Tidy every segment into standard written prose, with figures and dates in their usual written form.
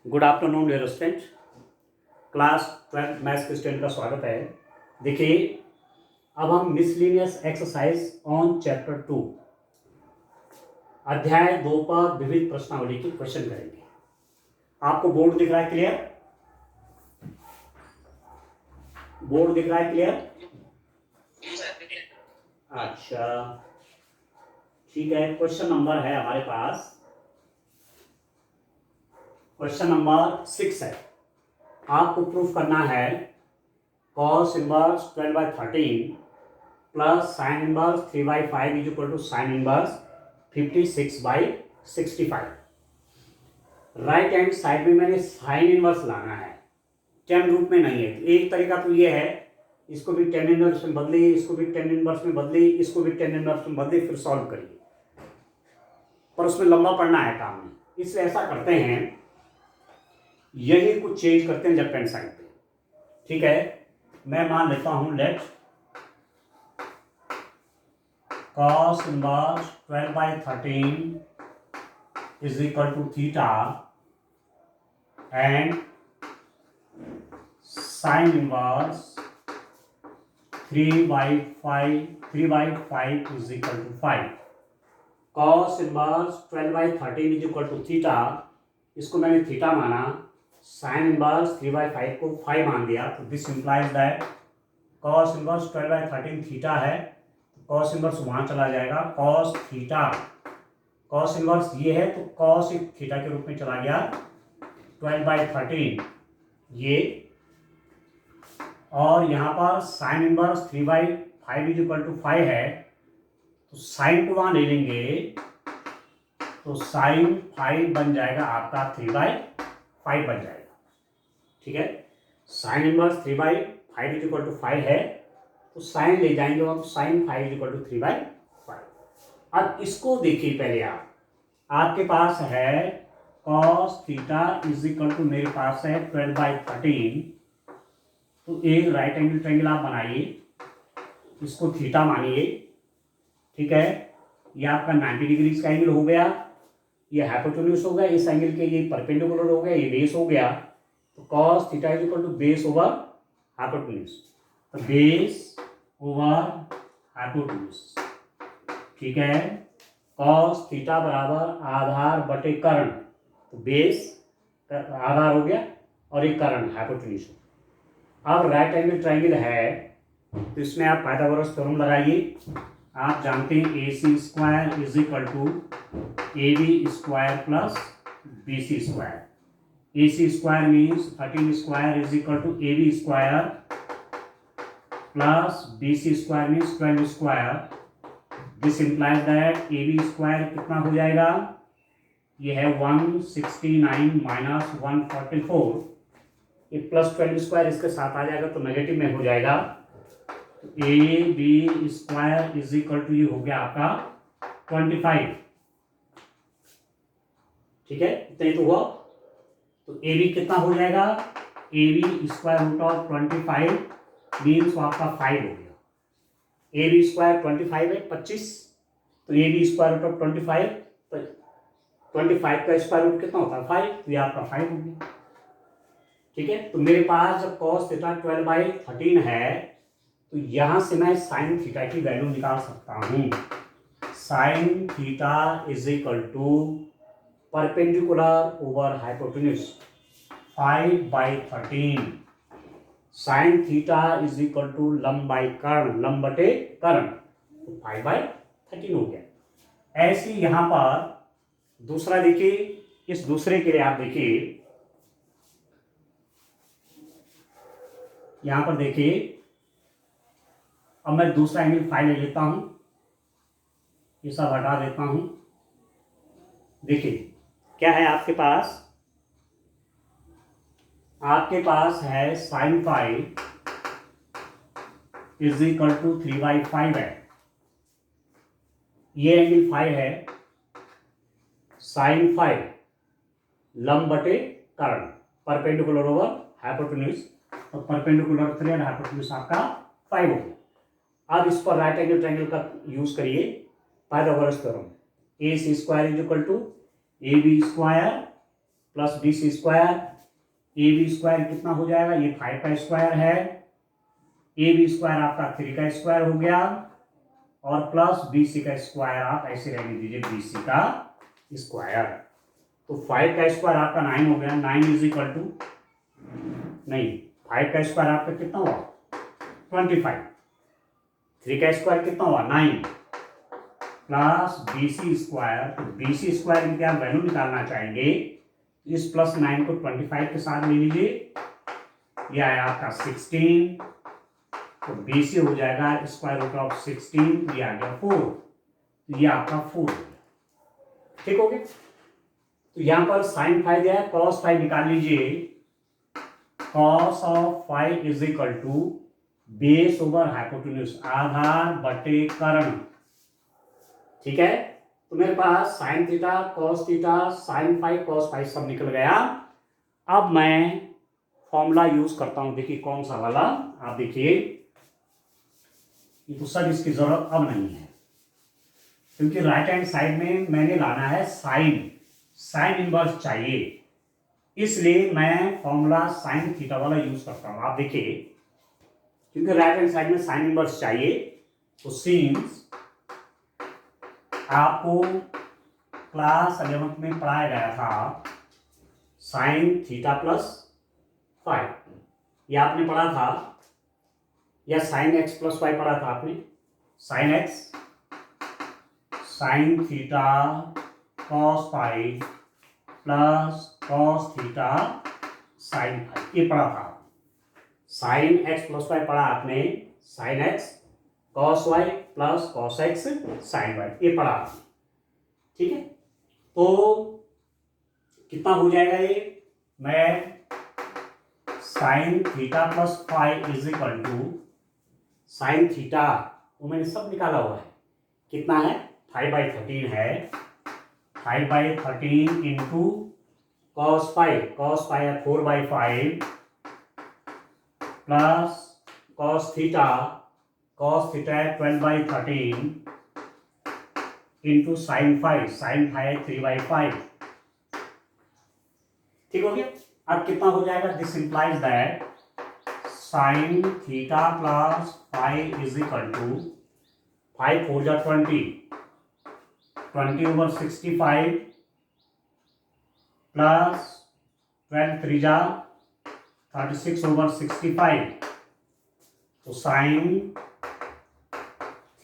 Good afternoon dear student, class 12 maths के student का स्वागत है। देखिए, अब हम मिसलिनियस एक्सरसाइज ऑन चैप्टर 2 अध्याय 2 पर विविध प्रश्नावली की क्वेश्चन करेंगे। आपको बोर्ड दिख रहा है क्लियर? बोर्ड दिख रहा है क्लियर? अच्छा, ठीक है। क्वेश्चन नंबर है हमारे पास, क्वेश्चन नंबर 6 है। आपको प्रूफ करना है cos inverse 12/13 plus sine inverse 3/5 is equal to sine inverse 56/65। Right hand side में मैंने साइन इनवर्स लाना है, टेन रूप में नहीं है। एक तरीका तो ये है, इसको भी टेन इनवर्स में बदलिए, इसको भी टेन इनवर्स में बदलिए, इसको भी टेन इनवर्स में बदलिए, फिर सॉल्व करिए, पर उसमें लंबा पड़ना है काम में। इसलिए ऐसा करते हैं, यही कुछ चेंज करते हैं लेफ्ट हैंड साइड पे। ठीक है, मैं मान लेता हूं let cos inverse 12/13 is equal to theta and sine inverse 3/5 is equal to 5। cos inverse 12/13 is equal to theta, इसको मैंने थीटा माना, साइन इनवर्स 3/5 को 5 मान दिया, तो this implies that cos inverse 12/13 theta है, तो cos इनवर्स वहां चला जाएगा, cos थीटा, cos इनवर्स ये है तो cos थीटा के रूप में चला गया 12/13 ये, और यहाँ पर sine inverse 3/5 is equal to 5 है, तो साइन को वहां ले लेंगे तो साइन 5 बन जाएगा आपका 3/5 बन जाएगा। ठीक है, sine inverse 3/5 is equal to 5 है, तो साइन ले जाएंगे और साइन 5 इज इक्वल टू 3/5। अब इसको देखिए, पहले आपके पास है cos theta is equal to, मेरे पास है 12/13, तो एक राइट एंगल ट्रायंगल आप बनाइए, इसको थीटा मानिए। ठीक है, ये आपका 90 डिग्री का एंगल हो गया, ये हाइपोटेन्यूज हो गया, इस एंगल के ये परपेंडिकुलर हो गया, ये बेस हो गया, तो cos theta is equal to base over hypotenuse, तो बेस ओवर हाइपोटेन्यूज। ठीक है, cos थीटा बराबर आधार बटे कर्ण, तो बेस आधार हो गया और एक कर्ण हाइपोटेन्यूज। अब राइट एंगल ट्रायंगल है, तो इसमें आप पाइथागोरस थ्योरम लगाइए। आप जानते हैं AC square is equal to AB square plus BC square. AC square means 13 square is equal to AB square plus BC square means 12 square. This implies that AB square कितना हो जाएगा, ये है 169 minus 144, ये प्लस 12 स्क्वायर इसके साथ आ जाएगा तो नेगेटिव में हो जाएगा, तो AB square is equal to ये हो गया आपका 25। ठीक है, इतना ही तो हुआ, तो AB कितना हो जाएगा, AB square root of 25 means आपका 5 हो गया। AB स्क्वायर 25 है 25, तो AB स्क्वायर रूट ऑफ 25, तो 25 का स्क्वायर रूट कितना होता है 5, तो ये आपका 5 हो गया। ठीक है, तो मेरे पास जब cos थीटा 12/13 है, तो यहां से मैं साइन थीटा की वैल्यू निकाल सकता हूं। Sine theta is equal to perpendicular over hypotenuse 5/13, sine theta is equal to लंब बाई कर्ण, लंब बटे कर्ण, तो 5/13 हो गया। ऐसे यहां पर दूसरा देखिए, इस दूसरे के लिए आप देखिए, यहां पर देखिए, अब मैं दूसरा एंगल 5 ले लेता हूं, ये सब हटा देता हूं। देखिए क्या है आपके पास है साइन 5 इज इक्वल टू 3/5 है, ये एंगल 5 है, साइन 5 लंब बटे कर्ण, परपेंडिकुलर ओवर हाइपोटेन्यूज, तो परपेंडिकुलर 3 और हाइपोटेन्यूज आपका 5 हो गया। अब इस पर राइट एंगल ट्रायंगल का यूज करिए, Pythagoras theorem. A C square is equal to A B square plus B C square. A B square कितना हो जाएगा, ये 5 का स्क्वायर है, ए बी स्क्वायर आपका 3 का स्क्वायर हो गया, और प्लस बी सी का स्क्वायर आप ऐसे रहने दीजिए, बी सी का स्क्वायर। तो 5 का स्क्वायर आपका 9 हो गया, 9 इज इक्वल टू, नहीं 5 का स्क्वायर आपका कितना हुआ 25, 3 का स्क्वायर कितना हुआ 9 प्लस बी सी स्क्वायर। तो बी सी स्क्वायर की क्या वैल्यू निकालना चाहेंगे, इस प्लस 9 को 25 के साथ ले लीजिए, यह आया आपका 16, तो बी सी हो जाएगा स्क्वायर रूट ऑफ 16, ये आ गया 4, तो ये आपका 4 ठीक हो गया। तो यहां पर साइन फाइव दिया है, कॉस फाइव निकाल लीजिए, cos of five is equal to base over hypotenuse, आधार बटे कर्ण, ठीक है। तो मेरे पास sine theta cos theta sine five cos five सब निकल गया। अब मैं फॉर्मूला यूज करता हूं, देखिए कौन सा वाला, आप देखिए ये तो सब इसकी जरूरत अब नहीं है, क्योंकि राइट हैंड साइड में मैंने लाना है साइन इनवर्स चाहिए, इसलिए मैं फॉर्मूला साइन थीटा वाला यूज करता हूं। आप देखिए, क्योंकि राइट हैंड साइड में साइन इनवर्स चाहिए, तो सिंस आपको क्लास 11th में पढ़ाया गया था साइन थीटा प्लस फाइव, ये आपने पढ़ा था, या साइन एक्स प्लस वाई पढ़ा था आपने, sine X sine theta cos five plus cos theta sine five, ये पढ़ा था। साइन एक्स प्लस वाई पढ़ा आपने, sine X cos Y plus cos X sine Y, ये पढ़ा आपने, ठीक है। तो कितना हो जाएगा ये, मैं sine theta plus five is equal to sine theta, वो मैंने सब निकाला हुआ है, कितना है 5/13 है, 5/13 इंटू कॉस फाइव है 4/5 प्लस कॉस थीटा है 12/13 इंटू साइन फाइव है 3/5, ठीक हो गया। अब कितना हो जाएगा, this implies that sine theta plus five is equal to 5 4 जा 20 ओवर 65 प्लस 12 3 जा 36 ओवर 65, तो साइन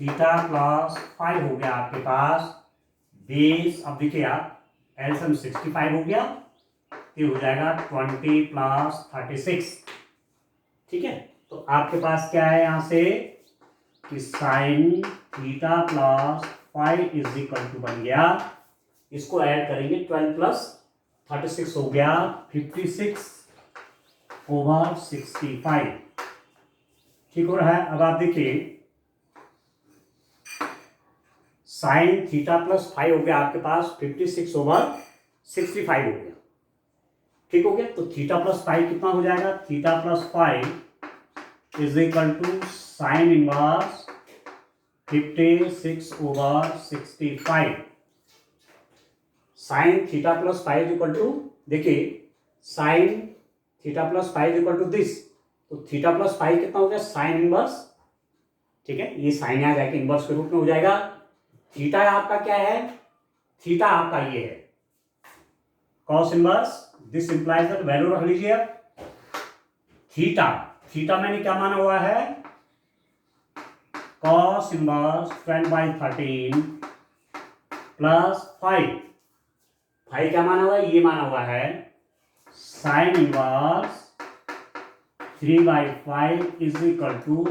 थीटा प्लस 5 हो गया आपके पास बेस, अब देखिए आप एलसीएम 65 हो गया, ये हो जाएगा 20 प्लस 36, ठीक है। तो आपके पास क्या है यहां से कि sine theta plus 5 is equal to बन गया, इसको ऐड करेंगे 12 प्लस 36 हो गया 56 ओवर 65, ठीक हो रहा है। अब आप देखिए साइन थीटा प्लस 5 हो गया आपके पास 56 ओवर 65 हो गया, ठीक हो गया। तो थीटा प्लस 5 कितना हो जाएगा, theta plus 5 is equal to sine inverse 56 over 65, sine theta plus 5 equal to, देखिए sine theta plus 5 equal to this, तो थीटा प्लस 5 कितना हो गया साइन इनवर्स, ठीक है, ये साइन यहाँ जाके इनवर्स के रूप में हो जाएगा। थीटा आपका क्या है, थीटा आपका ये है cos inverse, this implies that, value रख लीजिए अब थीटा मैंने क्या माना हुआ है, कॉस इनवर्स 12/13 प्लस 5 क्या माना हुआ है, ये माना हुआ है sine inverse 3/5 is equal to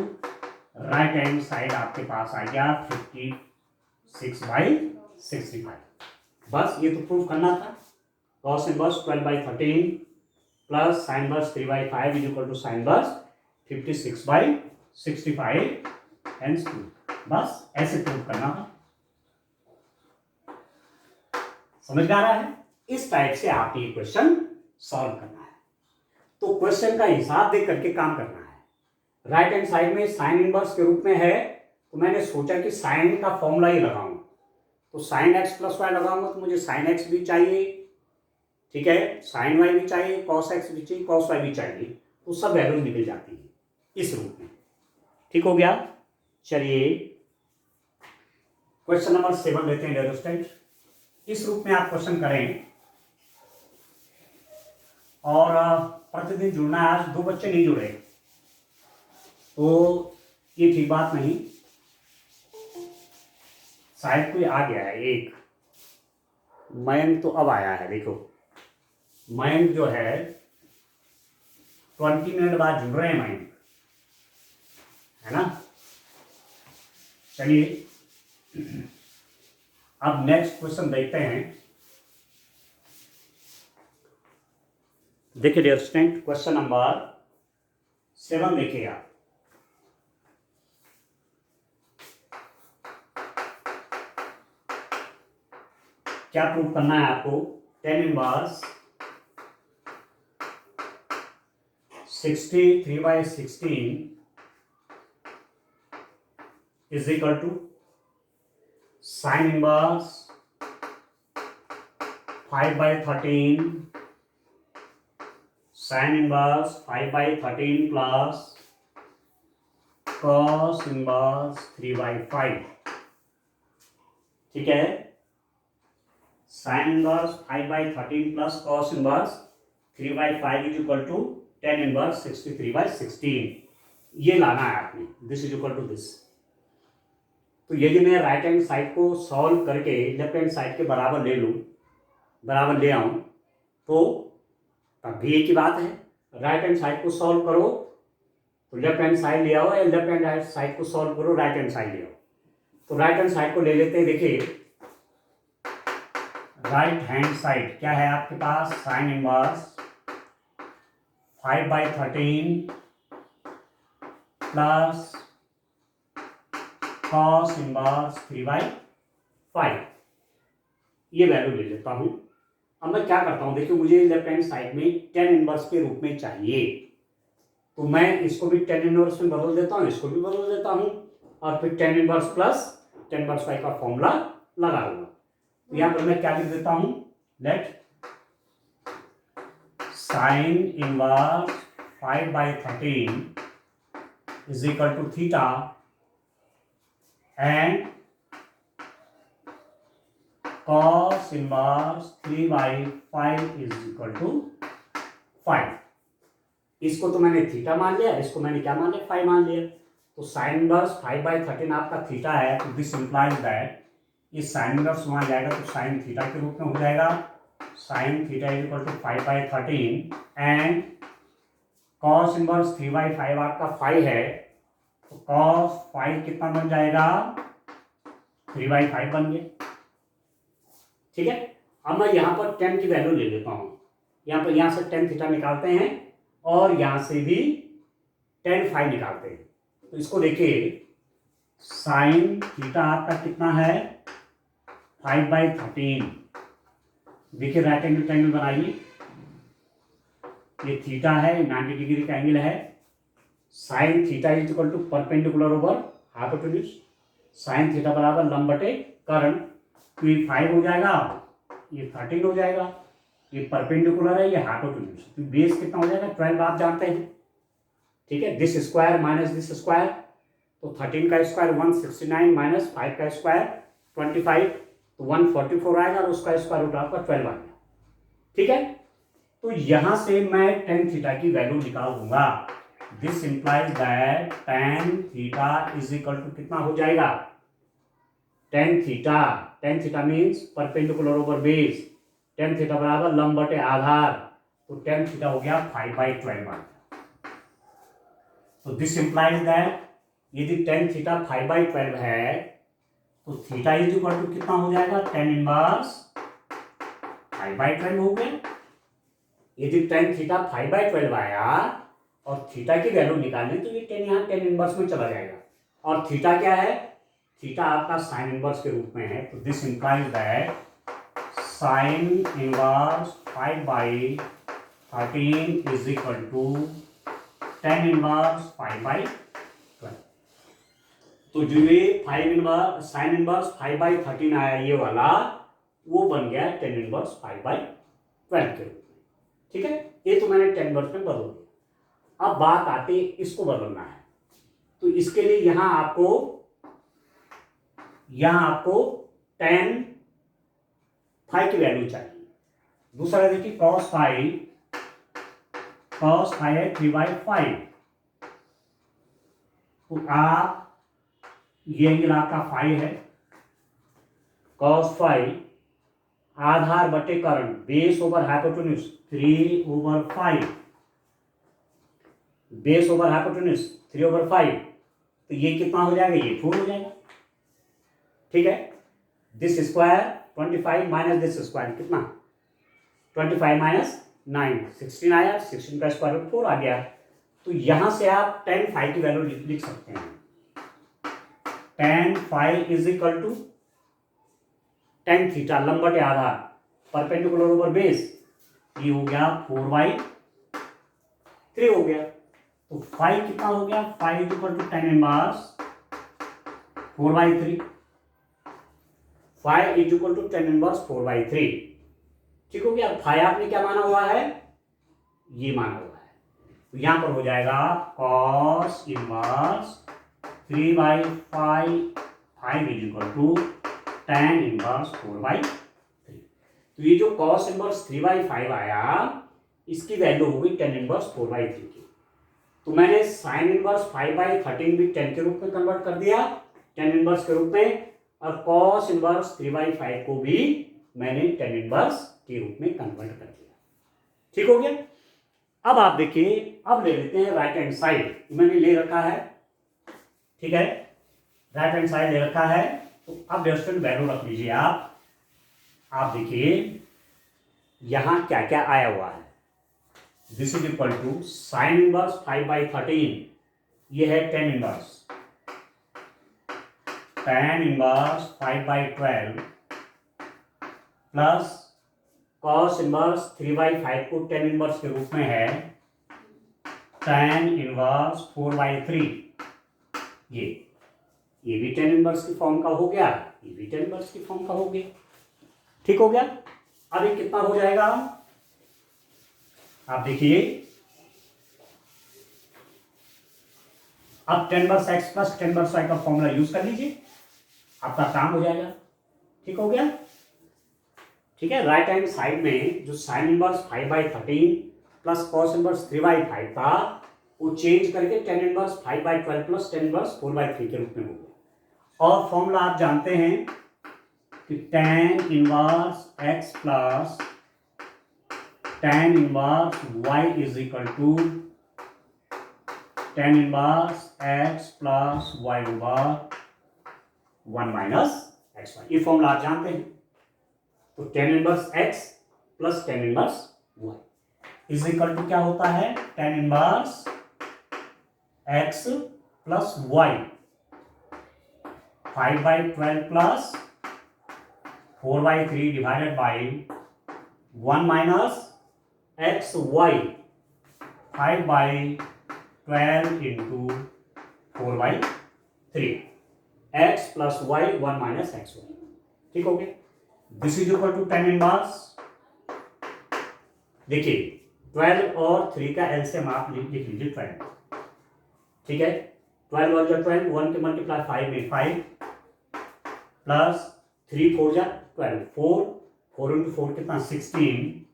right hand side आपके पास आ गया 56/65। बस ये तो प्रूफ करना था, cos inverse 12/13 plus sine inverse 3/5 is equal to sine inverse 56/65 hence proof, बस ऐसे प्रूफ करना था। समझ में आ रहा है, इस टाइप से आप ये क्वेश्चन सॉल्व करना है। तो क्वेश्चन का हिसाब देख करके काम करना है। राइट हैंड साइड में साइन इनवर्स के रूप में है, तो मैंने सोचा कि साइन का फॉर्मूला ही लगाऊं, तो साइन एक्स प्लस वाई लगाऊंगा तो मुझे साइन एक्स भी चाहिए, ठीक है, साइन वाई भी चाहिए, कॉस एक्स भी चाहिए, कॉस वाई भी चाहिए, तो सब वैल्यूज निकल जाती है इस रूप में। ठीक हो गया। चलिए क्वेश्चन नंबर 7 लेते हैं डियर स्टूडेंट। इस रूप में आप क्वेश्चन करें और प्रतिदिन जुड़ना है। आज 2 बच्चे नहीं जुड़े तो ये ठीक बात नहीं, शायद कोई आ गया है एक मयंक, तो अब आया है। देखो मयंक जो है 20 मिनट बाद जुड़ रहे हैं मयंक, है ना। चलिए अब नेक्स्ट क्वेश्चन देखते हैं। देखिए डियर स्टूडेंट क्वेश्चन नंबर 7 देखिएगा। क्या प्रूव करना है आपको? tan inverse 63/16 is equal to sine inverse 5/13 sine inverse 5/13 plus cos inverse 3/5। ठीक है, sine inverse 5/13 plus cos inverse 3/5 is equal to tan inverse 63/16। ये लाना है आपने, this is equal to this. तो यदि मैं राइट हैंड साइड को सॉल्व करके लेफ्ट हैंड साइड के बराबर ले लूँ, बराबर ले आऊँ, तो तब भी एक ही बात है। राइट हैंड साइड को सॉल्व करो तो लेफ्ट हैंड साइड ले आओ, या लेफ्ट हैंड साइड को सॉल्व करो राइट हैंड साइड ले आओ। तो राइट हैंड साइड को ले लेते हैं। देखिए राइट हैंड साइड क्या है आपके पास? Sine inverse 5/13 plus cos inverse 3/5, ये वैल्यू ले लेता हूं। अब मैं क्या करता हूं, देखिए मुझे लेफ्ट हैंड साइड में tan इनवर्स के रूप में चाहिए, तो मैं इसको भी tan इनवर्स में बदल देता हूं, इसको भी बदल देता हूं, और फिर tan inverse plus tan inverse phi का फॉर्मूला लगा लूंगा। तो यहां पर मैं क्या लिख देता हूं, let sine inverse 5/13 is equal to theta and cos inverse 3/5 is equal to 5। इसको तो मैंने थीटा मान लिया, इसको मैंने क्या मान लिया? 5 मान लिया। तो साइन इनवर्स 5/13 आपका थीटा है, तो दिस इंप्लाइज दैट ये साइन इनवर्स वहां जाएगा तो साइन थीटा के रूप में हो जाएगा। Sine theta is equal to 5/13 and cos inverse 3/5 आपका 5 है, तो cos 5 कितना बन जाएगा? 3/5 बन गया। ठीक है, अब मैं यहाँ पर tan की वैल्यू ले लेता हूँ। यहाँ पर, यहाँ से tan थीटा निकालते हैं और यहाँ से भी tan फाई निकालते हैं। तो इसको देखिए, साइन थीटा आपका कितना है? 5/13। देखिए राइट एंगल ट्रायंगल बनाइए, ये थीटा है, 90 डिग्री का एंगल है। Sine theta is equal to perpendicular over hypotenuse. Sine theta बराबर लंब बटे कर्ण, तो ये 5 हो जाएगा, ये 13 हो जाएगा, ये परपेंडिकुलर है, ये हाइपोटेन्यूज, तो बेस कितना हो जाएगा? 12 आप जानते हैं। ठीक है, this square minus this square, तो 13 का स्क्वायर 169 माइनस 5 का स्क्वायर 25, तो 144 आएगा, और उसका स्क्वायर रूट आपका 12 आ गया। ठीक है, तो यहां से मैं tan थीटा की वैल्यू निकाल दूंगा। This implies that tan theta is equal to कितना हो जाएगा? tan theta means perpendicular over base, tan theta बराबर लंब बटे आधार, तो tan थीटा हो गया 5/12 आ गया। तो दिस इंप्लाइज दैट यदि tan थीटा 5/12 है तो थीटा इज इक्वल टू कितना हो जाएगा? tan इनवर्स 5/12 हो गया। यदि tan थीटा 5/12 आया और थीटा की वैल्यू निकालनी, तो ये tan यहाँ tan इनवर्स में चला जाएगा। और थीटा क्या है? थीटा आपका साइन इनवर्स के रूप में है, तो this implies that sine inverse 5/13 is equal to tan inverse 5/12। तो जो ये साइन इनवर्स 5/13 आया ये वाला, वो बन गया 10 इनवर्स 5/12 के रूप में। ठीक है, ये तो मैंने 10 इनवर्स में बदल दिया। अब बात आती है इसको बदलना है, तो इसके लिए यहां आपको tan phi की वैल्यू चाहिए। दूसरा देखिए cos phi है 3/5, तो आप ये एंगल आपका फाई है, cos phi आधार बटे कर्ण base over hypotenuse 3/5, base over hypotenuse 3/5, तो ये कितना हो जाएगा, ये 4 हो जाएगा। ठीक है, this square 25 minus this square कितना 25 माइनस 9 16 आया, 16 का स्क्वायर रूट 4 आ गया। तो यहां से आप tan phi की वैल्यू लिख सकते हैं। tan phi is equal to tan theta लंबटे आधार परपेंडिकुलर ओवर बेस, ये हो गया 4/3 हो गया। तो phi कितना हो गया, phi is equal to tan inverse 4/3, phi is equal to tan inverse 4/3। ठीक हो गया। phi आपने क्या माना हुआ है, ये माना हुआ है, तो यहां पर हो जाएगा cos inverse 3/5 is equal to tan inverse 4/3। तो ये जो cos इनवर्स 3/5 आया, इसकी वैल्यू होगी tan इनवर्स 4/3 की। तो मैंने sin इनवर्स 5/13 भी tan के रूप में कन्वर्ट कर दिया tan इनवर्स के रूप में, और cos इनवर्स 3/5 को भी मैंने tan इनवर्स के रूप में कन्वर्ट कर दिया। ठीक हो गया। अब आप देखिए, अब ले लेते हैं राइट हैंड साइड, मैंने ले रखा है। ठीक है, राइट हैंड साइड ले रखा है, तो अब डिस्टेंट वैल्यू रख लीजिए आप देखिए यहां क्या क्या आया हुआ है। This is equal to sine inverse 5/13, ये है tan inverse, tan inverse 5/12 plus cos inverse 3/5 को tan इनवर्स के रूप में है tan इनवर्स 4/3। ये भी tan इनवर्स की फॉर्म का हो गया, ये भी tan इनवर्स की फॉर्म का हो गया। ठीक हो गया। अब ये कितना हो जाएगा, आप देखिए, अब tan inverse x plus tan inverse y का फॉर्मूला यूज कर लीजिए, आपका काम हो जाएगा। ठीक हो गया। ठीक है, राइट हैंड साइड में जो sign inverse 5/13 plus cos inverse 3/5 था, वो चेंज करके tan inverse 5/12 plus tan inverse 4/3 के रूप में हो गया। और फॉर्मूला आप जानते हैं कि tan inverse x plus tan inverse y is equal to tan inverse x plus y over 1 minus xy। ये फॉर्मूला आप जानते हैं। तो tan inverse x plus tan inverse y is equal to क्या होता है, tan inverse x plus y 5/12 plus 4/3 divided by 1 minus x y 5/12 into 4/3 x plus y 1 minus x y. ठीक हो गया। This is equal to tan inverse, देखिए 12 और 3 का LCM आप लिख लीजिए 12। ठीक है, 12 और 12 1 के मल्टीप्लाई 5 में 5 प्लस 3 4 जा 12 4 इंटू 4 कितना 16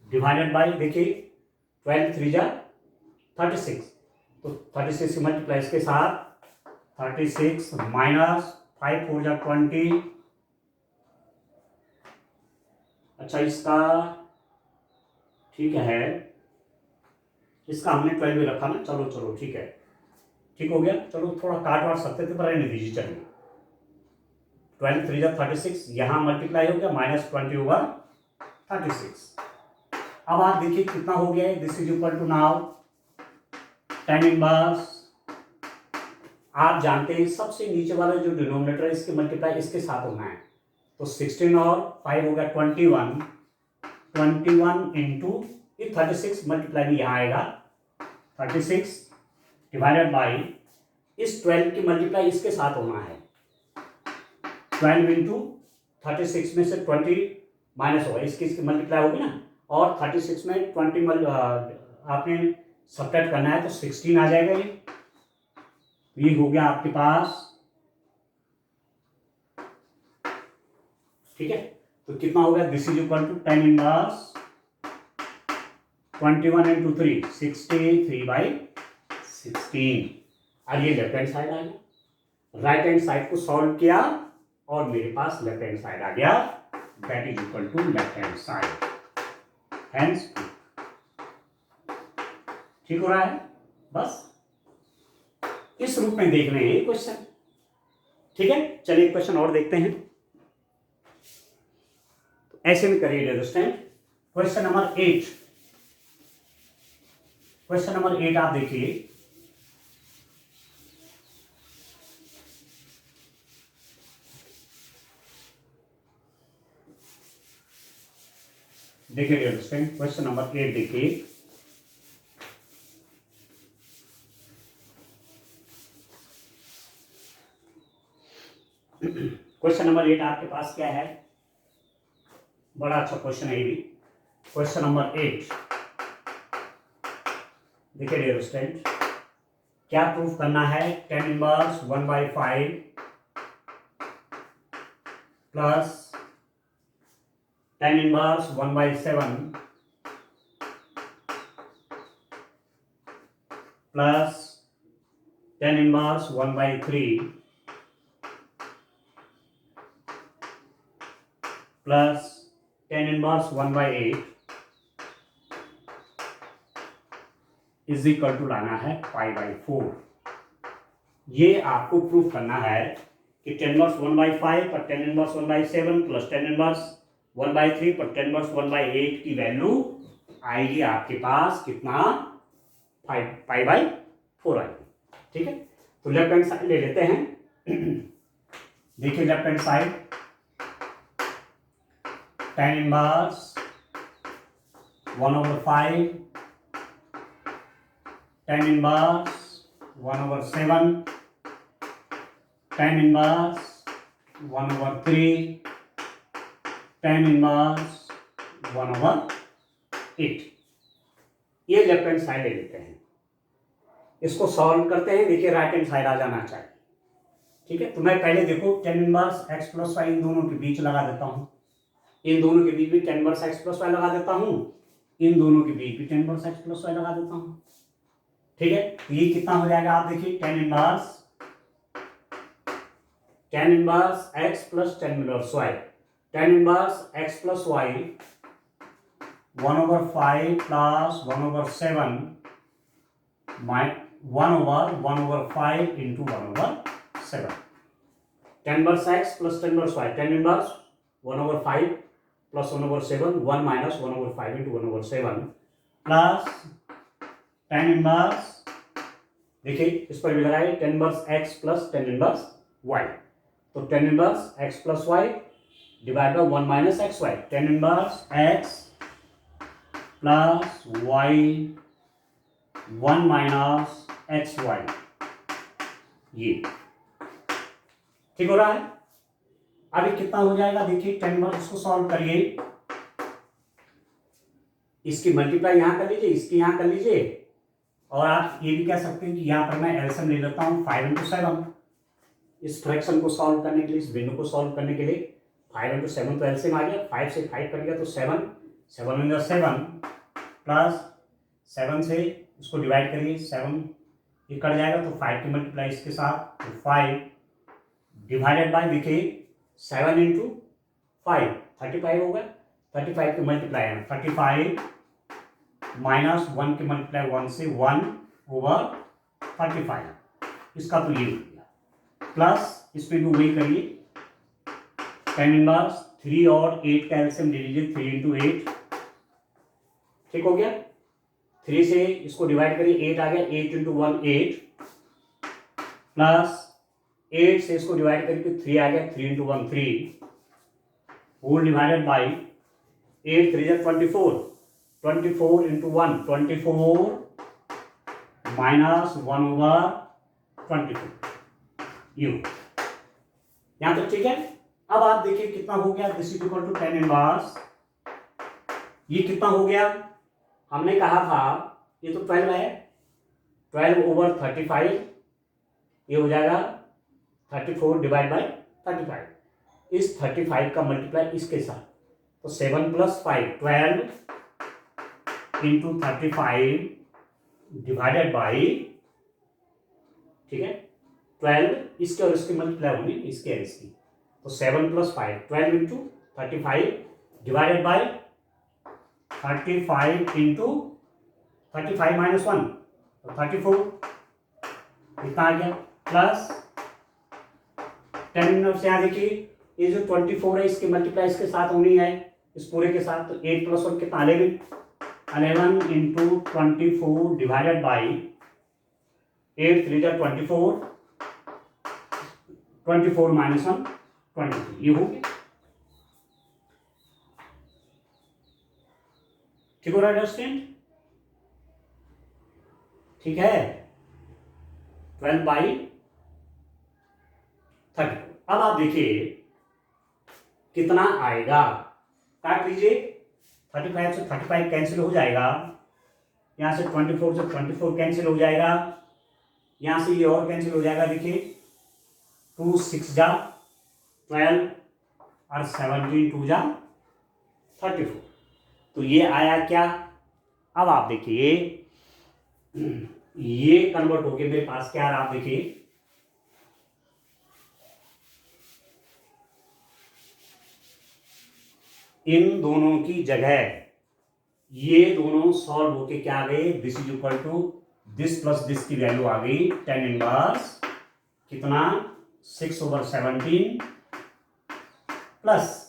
डिवाइडेड बाई देखिए 12 3 जा 36, तो 36 की मल्टीप्लाई इसके साथ 36 माइनस 5 4 जा 20। अच्छा इसका ठीक है, इसका हमने 12 भी रखा ना, चलो ठीक है, ठीक हो गया। चलो थोड़ा काट वाट सकते थे पर रहने दीजिए। चलिए 12 3 जा 36, यहाँ मल्टीप्लाई हो गया माइनस 20 होगा 36। अब आप देखिए कितना हो गया है, this is equal to now tan inverse, आप जानते हैं सबसे नीचे वाला जो डिनोमिनेटर है इसके मल्टीप्लाई इसके साथ होना है, तो 16 और 5 हो गया 21 इंटू 36 मल्टीप्लाई भी यहाँ आएगा 36 डिवाइडेड बाई इस 12 की मल्टीप्लाई इसके साथ होना है। 12 इंटू 36 में से 20 माइनस होगा, इसकी मल्टीप्लाई होगी ना, और 36 में 20 आपने सब्ट्रैक्ट करना है तो 16 आ जाएगा। ये हो गया आपके पास, ठीक है। तो कितना हो गया, this is equal to 10 inverse 21 into 3 63/16। अब ये लेफ्ट हैंड साइड आ गया, राइट हैंड साइड को सॉल्व किया और मेरे पास लेफ्ट हैंड साइड आ गया, that is equal to left hand side. Hands ठीक हो रहा है। बस इस रूप में देख रहे हैं क्वेश्चन, ठीक है। चलिए क्वेश्चन और देखते हैं। तो ऐसे में करिए understand. Question number 8, question number 8 आप देखिए। देखिए अंडरस्टैंड, क्वेश्चन नंबर 8 देखिए। क्वेश्चन नंबर 8 आपके पास क्या है, बड़ा अच्छा क्वेश्चन है ये भी। क्वेश्चन नंबर 8 देखिए डियर स्टूडेंट, क्या प्रूफ करना है, 10 inverse 1/5 plus 10 inverse 1/7 plus 10 inverse 1/3 plus 10 inverse 1/8 is equal to लाना है 5/4। ये आपको प्रूफ करना है कि 10 इनवर्स 1/5 पर 10 इनवर्स 1/7 प्लस 10 इनवर्स 1/3 पर 10 इनवर्स 1/8 की वैल्यू आएगी आपके पास कितना, 5/4 आएगी, ठीक है। तो लेफ्ट हैंड साइड ले लेते हैं। देखिए left hand side 10 inverse 1/5 10 inverse 1/7 10 inverse 1/3 10 inverse 1/8। ये लेफ्ट हैंड साइड ले लेते हैं, इसको सॉल्व करते हैं। देखिए राइट हैंड साइड आ जाना चाहिए, ठीक है। तो मैं पहले देखो 10 इनवर्स x प्लस वाई इन दोनों के बीच लगा देता हूं, इन दोनों के बीच भी 10 इनवर्स x प्लस वाई लगा देता हूं, इन दोनों के बीच भी 10 इनवर्स x प्लस वाई लगा देता हूं, ठीक है। तो ये कितना हो जाएगा, आप देखिए 10 inverse x plus 10 inverse y, 10 inverse x plus y 1/5 plus 1/7 1/5 into 1/7। 10 inverse x plus 10 inverse y, 10 inverse 1/5 plus 1/7 1 minus 1/5 into 1/7 plus 10 inverse, देखिए इस पर भी लगाइए 10 inverse x plus 10 inverse y। तो 10 inverse x plus y divide by 1 minus x y, 10 inverse x plus y 1 minus x Y, ये ठीक हो रहा है। अभी कितना हो जाएगा, देखिए 10 इनवर्स, इसको सॉल्व करिए, इसकी मल्टीप्लाई यहां कर लीजिए, इसकी यहां कर लीजिए, और आप ये भी कह सकते हैं कि यहां पर मैं एलसीएम ले लेता हूं 5 इंटू 7। इस फ्रैक्शन को सॉल्व करने के लिए, इस बिंदु को सॉल्व करने के लिए 5 इंटू 7 तो एलसीएम आ गया, 5 से 5 कट गया तो 7, 7 इंटू 7 प्लस 7 से इसको डिवाइड करिए, 7 ये कट जाएगा तो 5 की मल्टीप्लाई इसके साथ, तो 5 डिवाइडेड बाय, देखिए 7 इंटू 5 35 होगा, 35 की मल्टीप्लाई है 35 माइनस 1 की मल्टीप्लाई 1 से 1/35, इसका तो ये हो गया, प्लस इस पर भी वही करिए 10 इनवर्स 3 और 8 का एलसीएम ले लीजिए, 3 इंटू 8, ठीक हो गया। 3 से इसको डिवाइड करिए, 8 आ गया, 8 इंटू 1 8 प्लस 8 से इसको डिवाइड करके 3 आ गया, 3 इंटू 1 3 होल डिवाइडेड बाई 8 3 जा 24, 24 इंटू 1 24 माइनस 1/35 24 ये हो, यहां तक ठीक है। अब आप देखिए कितना हो गया, this is equal to 10 inverse, ये कितना हो गया, हमने कहा था ये तो 12 है, 12/35 ये हो जाएगा 34 डिवाइड बाई 35, इस 35 का मल्टीप्लाई इसके साथ, तो 7 + 5 12 इंटू 35 डिवाइडेड बाई, ठीक है, 12 इसके और इसके मल्टीप्लाई होंगे, इसके और इसकी, तो 7 + 5 12 इंटू 35 डिवाइडेड बाई 35 इंटू 35 - 1 तो 34 इतना आ गया, प्लस 10 से यहाँ देखिए ये जो 24 है इसके मल्टीप्लाई इसके साथ होनी है, इस पूरे के साथ, तो 8 + 1 कितना 11, 11 इंटू 24 डिवाइडेड बाई 8 3 × 24 24 - 1 23 ये हो गया, ठीक हो रहा है स्टूडेंट, ठीक है, 12/34। अब आप देखिए कितना आएगा, काट लीजिए, 35 से 35 कैंसिल हो जाएगा, यहां से 24 से 24 कैंसिल हो जाएगा, यहां से ये और कैंसिल हो जाएगा, देखिए 2 6 जा 12 और 17 2 जा 34, तो ये आया क्या, अब आप देखिए ये कन्वर्ट होके मेरे पास क्या रहा, आप देखिए इन दोनों की जगह ये दोनों सॉल्व होके क्या आ गए, this is equal to this plus this की वैल्यू आ गई 10 इनवर्स कितना 6/17 प्लस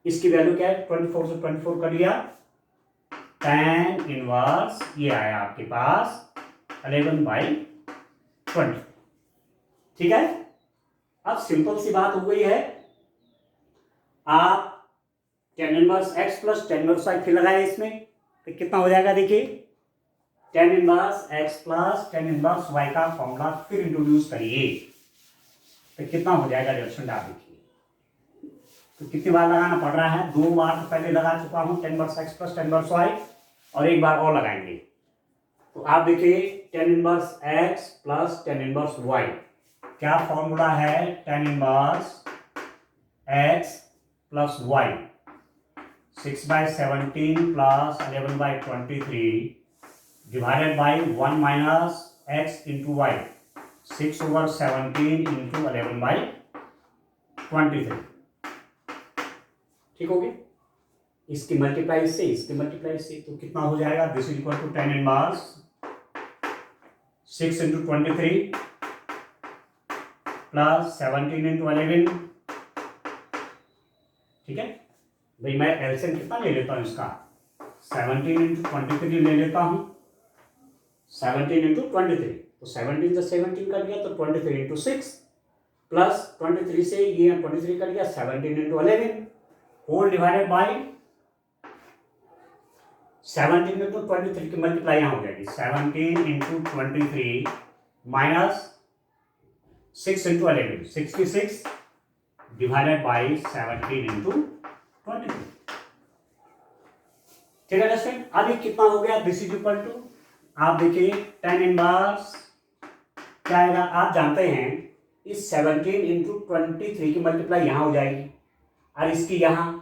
इसकी वैल्यू क्या है 24 से 24 कर लिया 10 इनवर्स ये आया आपके पास 11/20, ठीक है। अब सिंपल सी बात हो गई है, आप 10 inverse x plus 10 inverse y फिर लगाए इसमें तो कितना हो जाएगा, देखिए 10 inverse x plus 10 inverse y का फॉर्मूला फिर इंट्रोड्यूस करिए तो कितना हो जाएगा रिएक्शन, आप देखिए तो कितनी बार लगाना पड़ रहा है, 2 बार तो पहले लगा चुका हूं 10 inverse x plus 10 inverse y और एक बार और लगाएंगे, तो आप देखिए 10 inverse x plus 10 inverse y क्या फॉर्मूला है, 10 inverse x plus y 6/17 plus 11/23 divided by 1 minus x into y 6/17 into 11/23, ठीक हो गया, इसकी मल्टीप्लाई से इसकी मल्टीप्लाई से तो कितना हो जाएगा, this is equal to 10 inverse 6 into 23 plus 17 into 11, ठीक है भाई, मैं एलसीएम कितना ले लेता हूं इसका 17 इंटू 23 ले लेता हूं, 17 इंटू 23 तो 17 से 17 कर गया तो 23 इंटू 6 प्लस 23 से ये 23 कर गया 17 into 11 whole divided by 17 into 23 की मल्टीप्लाई यहाँ हो जाएगी 17 into 23 minus 6 into 11 66 divided by 17 into 23, ठीक है स्टूडेंट। अब ये कितना हो गया, दिस इज इक्वल टू आप देखिए 10 इनवर्स क्या आएगा, आप जानते हैं इस 17 इंटू 23 की मल्टीप्लाई यहां हो जाएगी और इसकी यहां,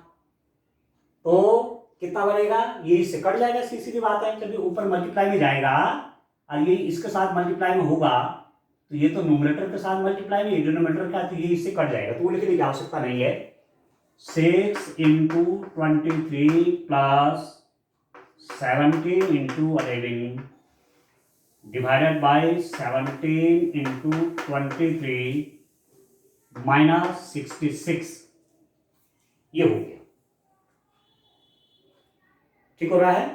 तो कितना बनेगा, ये इससे कट जाएगा, सीधी बात है, जब ऊपर मल्टीप्लाई में जाएगा और ये इसके साथ मल्टीप्लाई में होगा तो ये तो न्यूमरेटर के साथ मल्टीप्लाई में डिनोमिनेटर का, तो ये इससे कट जाएगा, तो वो लिखने की आवश्यकता नहीं है, 6 into 23 plus 17 into 11 divided by 17 into 23 minus 66 ये हो गया, ठीक हो रहा है।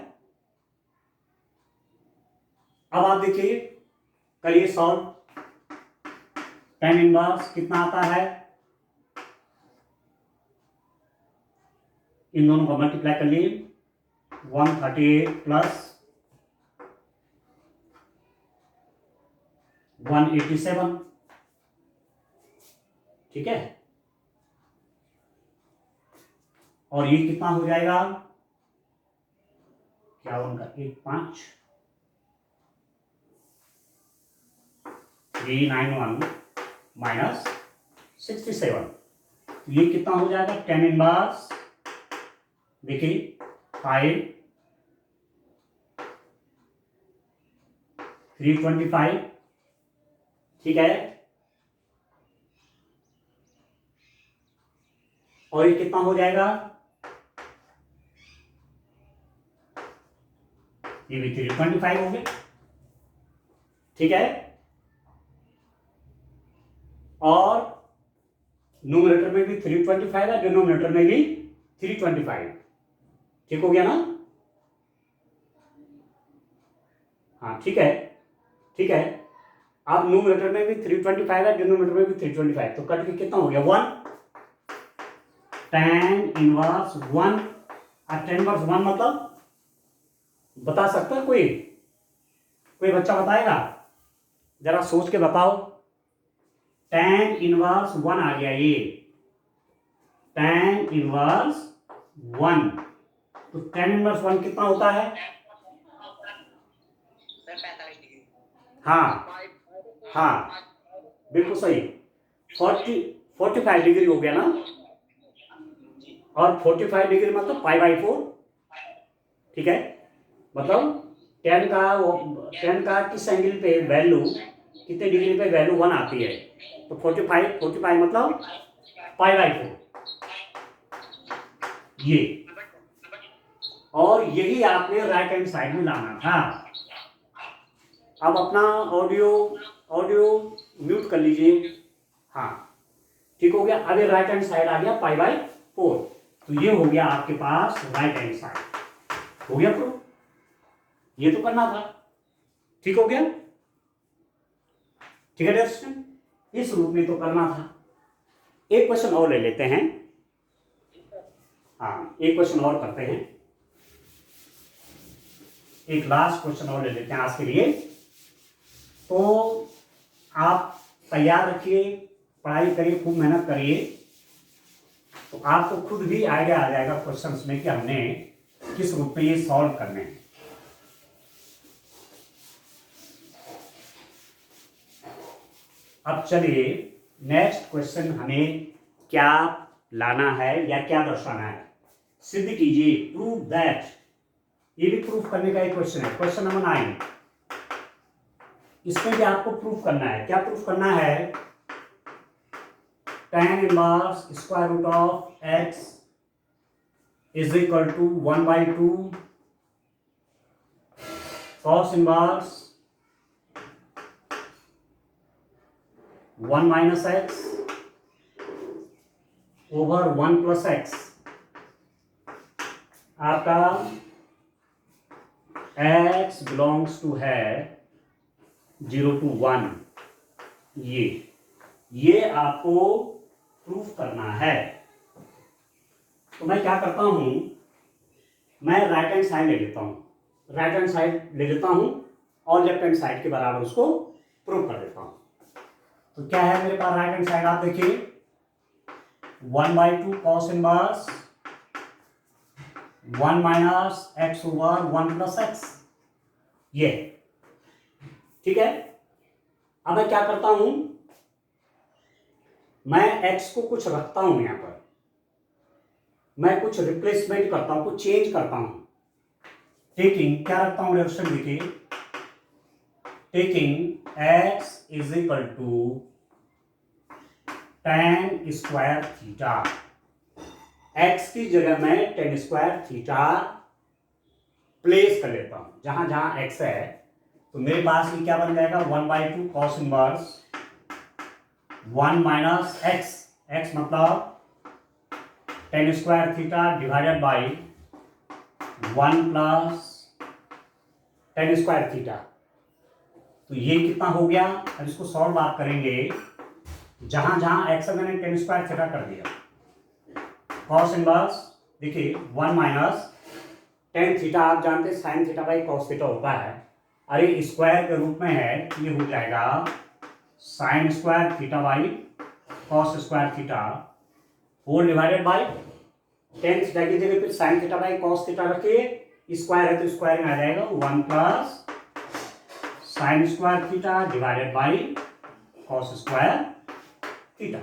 अब आप देखिए करिए सॉल्व, 10 इनवर्स कितना आता है, इन दोनों को मल्टीप्लाई कर लिए 138 प्लस 187, ठीक है। और ये कितना हो जाएगा, 51 का 1 5 391 माइनस 67, ये कितना हो जाएगा, 10 इनवर्स देखिए 5 325, ठीक है। और ये कितना हो जाएगा, ये भी 325 हो गया, ठीक है। और न्यूमरेटर में भी 325 है, डिनोमिनेटर में भी 325, ठीक हो गया ना। हाँ ठीक है, ठीक है। अब न्यूमरेटर में भी 325 है, डिनोमिनेटर में भी 325, तो कट के कितना हो गया 1, tan इनवर्स 1। अब tan इनवर्स 1 मतलब बता सकता है कोई, कोई बच्चा बताएगा, जरा सोच के बताओ। tan इनवर्स 1 आ गया, ये tan इनवर्स 1, तो tan इनवर्स 1 कितना होता है, हाँ हाँ बिल्कुल सही, 45 डिग्री हो गया ना। और 45 डिग्री मतलब π/4, ठीक है। मतलब tan का किस एंगल पे वैल्यू, कितने डिग्री पे वैल्यू 1 आती है, तो 45 मतलब π/4, ये। और यही आपने राइट हैंड साइड में लाना था। अब अपना ऑडियो म्यूट कर लीजिए, हाँ ठीक हो गया। अब ये राइट हैंड साइड आ गया π/4, तो ये हो गया आपके पास राइट हैंड साइड, हो गया प्रूफ। ये तो करना था, ठीक हो गया, ठीक है दर्शन, इस रूप में तो करना था। एक क्वेश्चन और ले लेते हैं, हाँ एक क्वेश्चन और करते हैं, एक लास्ट क्वेश्चन और ले लेते हैं आज के लिए। तो आप तैयार रखिए, पढ़ाई करिए, खूब मेहनत करिए, तो आपको खुद भी आइडिया आ जाएगा क्वेश्चंस में कि हमने किस रूप में ये सॉल्व करने हैं। अब चलिए नेक्स्ट क्वेश्चन हमें क्या लाना है या क्या दर्शाना है, सिद्ध कीजिए, प्रूव दैट। ये भी प्रूफ करने का एक क्वेश्चन है, क्वेश्चन नंबर 9। इसमें भी आपको प्रूफ करना है, क्या प्रूफ करना है, tan inverse square root of x is equal to 1/2 cos inverse 1 minus x over 1 plus x। आपका x बिलोंग्स टू है 0 to 1, ये आपको प्रूफ करना है। तो मैं क्या करता हूं, मैं राइट हैंड साइड ले लेता हूं, राइट हैंड साइड ले लेता हूं और लेफ्ट हैंड साइड के बराबर उसको प्रूफ कर देता हूं। तो क्या है मेरे पास राइट हैंड साइड, आप देखिए 1/2 cos inverse 1 minus x over 1 plus x, ये ठीक है। अब मैं क्या करता हूं, मैं x को कुछ रखता हूं यहां पर, मैं कुछ रिप्लेसमेंट करता हूं, कुछ चेंज करता हूं। टेकिंग क्या रखता हूं, रिएक्शन देखिए, taking x is equal to tan square theta, x की जगह मैं tan स्क्वायर थीटा प्लेस कर लेता हूं जहां जहां x है। तो मेरे पास ये क्या बन जाएगा, 1/2 cos इनवर्स 1 माइनस x मतलब tan square theta divided by 1 plus tan square theta. तो ये कितना हो गया, अब इसको सॉल्व आप करेंगे, जहां जहां x मैंने tan स्क्वायर थीटा कर दिया, cos इनवर्स देखिए 1 माइनस tan थीटा, आप जानते हैं sin theta by cos theta होता है, अरे स्क्वायर के रूप में है, ये हो जाएगा sine square theta by cos square theta whole divided by tan theta की जगह फिर sine theta by cos theta रखिए, स्क्वायर है तो स्क्वायर में आ जाएगा 1 plus sine square theta divided by cos square theta.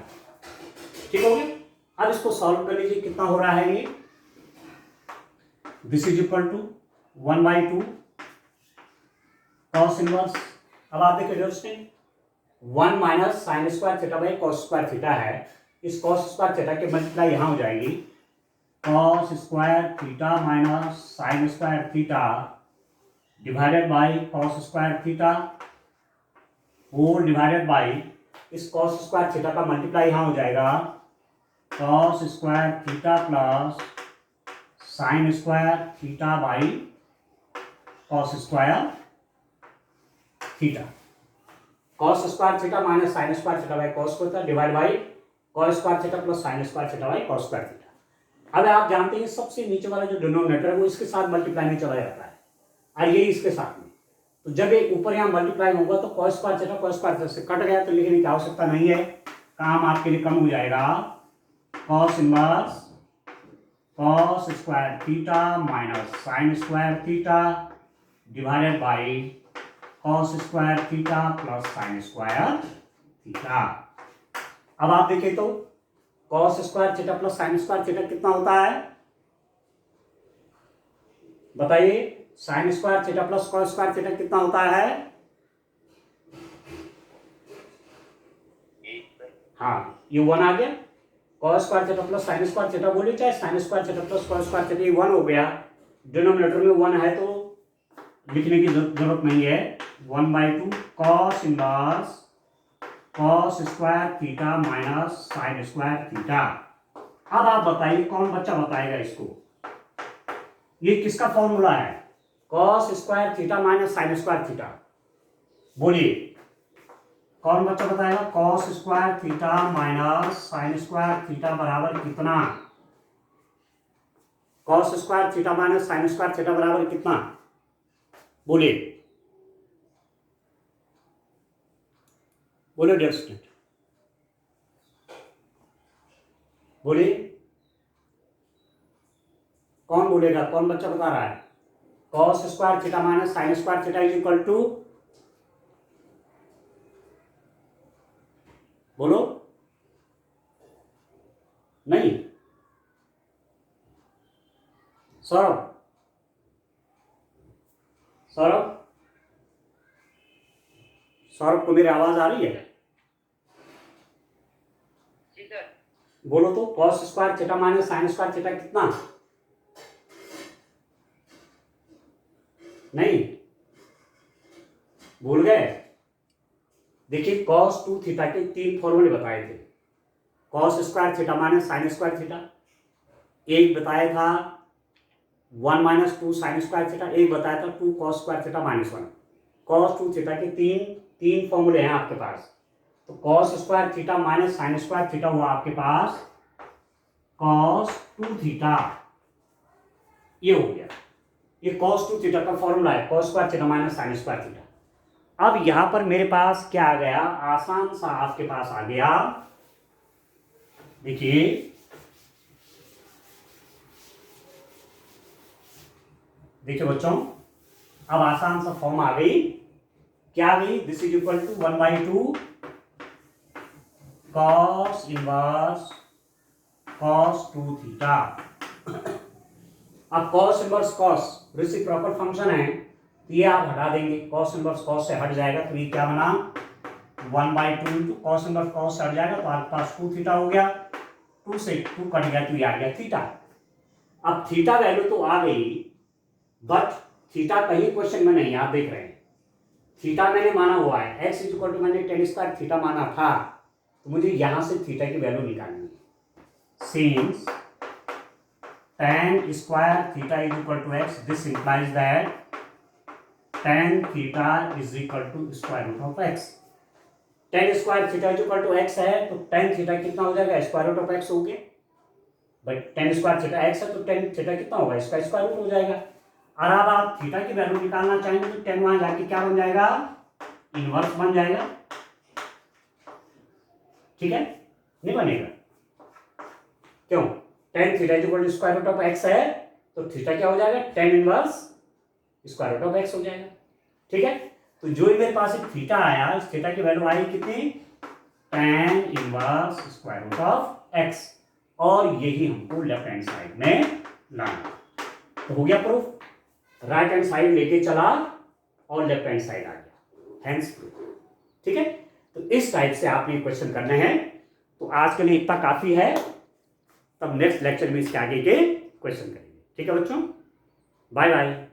ठीक हो गया। अब इसको सॉल्व कर लीजिए, कितना हो रहा है ये, दिस is equal to 1/2 cos inverse. अब आप देखिए दोस्तों 1 माइनस sine square theta by cos square theta है, इस कॉस स्क्वायर थीटा की मल्टीप्लाई यहां हो जाएगी cos square theta minus sine square theta divided by cos square theta whole divided by इस कॉस स्क्वायर थीटा का मल्टीप्लाई यहां हो जाएगा cos square theta plus sine square theta by cos square theta. Cos square theta minus sine square theta by cos square theta divide by cos square theta plus sine square theta by cos square theta. अब आप जानते हैं सबसे नीचे वाला जो denominator है वो इसके साथ मल्टीप्लाई में चला जाता है और ये इसके साथ में, तो जब ये ऊपर यहाँ मल्टीप्लाई होगा तो cos square theta cos square theta से कट गया तो लिखने की आवश्यकता नहीं है, काम आपके लिए कम हो जाएगा। Cos inverse cos square theta minus sine square theta divided by cos square theta plus sine square theta. अब आप देखिए तो cos square theta plus sine square theta कितना होता है बताइए, sign square theta plus cos square theta कितना होता है, हाँ ये 1 आ गया। Cos square theta plus sine square theta बोलिए चाहे sign square theta plus cos square theta, ये 1 हो गया, डिनोमिनेटर में 1 है तो लिखने की जरूरत नहीं है। 1/2 cos inverse cos square theta minus sine square theta. अब आप बताइए कौन बच्चा बताएगा इसको, ये किसका फॉर्मूला है, cos square theta minus sine square theta, बोलिए कौन बच्चा बताएगा। Cos square theta minus sine square theta बराबर कितना, cos square theta minus sine square theta बराबर कितना, बोलिए बोलिए डियर स्टूडेंट बोलिए, कौन बोलेगा, कौन बच्चा बता रहा है। Cos square theta minus sine square theta is equal to, बोलो, नहीं सौरभ, सौरभ सौरभ को मेरी आवाज आ रही है, बोलो तो cos square theta minus sine square theta कितना, नहीं भूल गए। देखिए कॉस 2 थीटा के 3 फॉर्मूले बताए थे, cos square theta minus sine square theta, एक बताया था 1 माइनस 2 साइन स्क्वायर थीटा, एक बताया था 2 cos square theta minus 1। Cos 2 theta के तीन फॉर्मूले हैं आपके पास, तो cos square theta minus sine square theta हुआ आपके पास कॉस 2 थीटा, ये हो गया, ये कॉस 2 थीटा का फॉर्मूला है, cos square theta minus sine square theta. अब यहां पर मेरे पास क्या आ गया, आसान सा आपके पास आ गया, देखिए देखिए बच्चों, अब आसान सा फॉर्म आ गई, क्या आ गई, this is equal to 1/2 cos inverse cos 2 theta. अब cos inverse cos reciprocal function है तो ये आप हटा देंगे, कॉस इनवर्स कॉस से हट जाएगा तो ये क्या बना 1/2 इंटू कॉस इनवर्स कॉस से हट जाएगा तो आपके पास 2 थीटा हो गया, 2 से 2 कट गया तो ये आ गया थीटा। अब थीटा वैल्यू तो आ गई बट थीटा कहीं क्वेश्चन में नहीं, आप देख रहे हैं थीटा मैंने माना हुआ है, x इक्वल टू मैंने tan स्क्वायर थीटा माना था, तो मुझे यहां से थीटा की वैल्यू निकालनी है। Since tan square theta is equal to x, this implies that tan theta is equal to square root of x। tan square theta is equal to x है तो tan थीटा कितना हो जाएगा, square root of x हो गया, but tan square theta x है तो tan theta कितना होगा, इसका स्क्वायर रूट हो जाएगा। और अब आप थीटा की वैल्यू निकालना चाहेंगे तो tan वहां जाके क्या बन जाएगा, इनवर्स बन जाएगा, ठीक है, नहीं बनेगा। क्यों? tan theta equal to square root of x है, तो थीटा क्या हो जाएगा, tan inverse square root of x हो जाएगा। ठीक है, तो जो मेरे पास एक थीटा आया, इस थीटा की वैल्यू आई कितनी, tan inverse square root of x, और यही हमको लेफ्ट हैंड साइड में लाना। तो हो गया प्रूफ, राइट हैंड साइड लेके चला और लेफ्ट हैंड साइड आ गया, हैंड्स प्रूफ। ठीक है, तो इस टाइप से आपने क्वेश्चन करने हैं। तो आज के लिए इतना काफी है, तब नेक्स्ट लेक्चर में इसके आगे के क्वेश्चन करेंगे। ठीक है बच्चों, बाय बाय।